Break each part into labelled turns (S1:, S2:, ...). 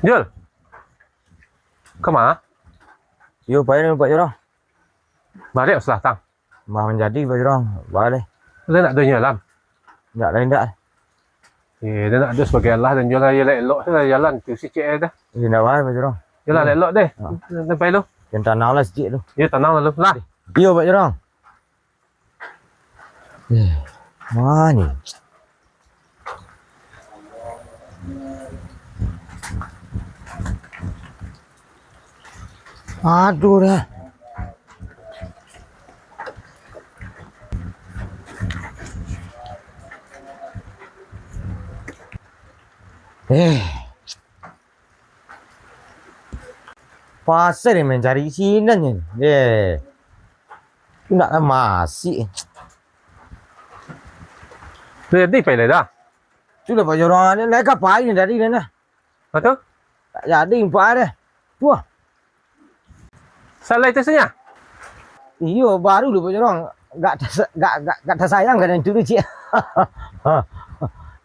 S1: Jul, kemana?
S2: Yo, bayar Pak Jorong.
S1: Balik setelah tang.
S2: Mah menjadi Pak Jorong. Balik.
S1: Dia nak dunia alam.
S2: Enggak lain dak.
S1: Dia nak ada sebagai Allah dan jual dia elok saya jalan tu si cik dah.
S2: Ini dak baik Pak Jorong.
S1: Jalan elok deh. Sampai lu.
S2: Yang tanah lah sikit tu.
S1: Ya tenang lu. Lah.
S2: Yo Pak Jorong. Mana? Aduh dah. Pasar yang mencari isinan ni. Tu nak masih.
S1: Dia di pai dah.
S2: Sudah Pak Jorong ni naik kapal ni dari mana?
S1: Betul?
S2: Tak jadi empat dah. Tu ah.
S1: Salah itu saja.
S2: Iyo baru lu Pak Jorong. Gak tersayang kan itu tu cik.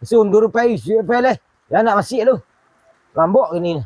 S2: Sundur pai leh. Ya nak masih lu. Lambok ini.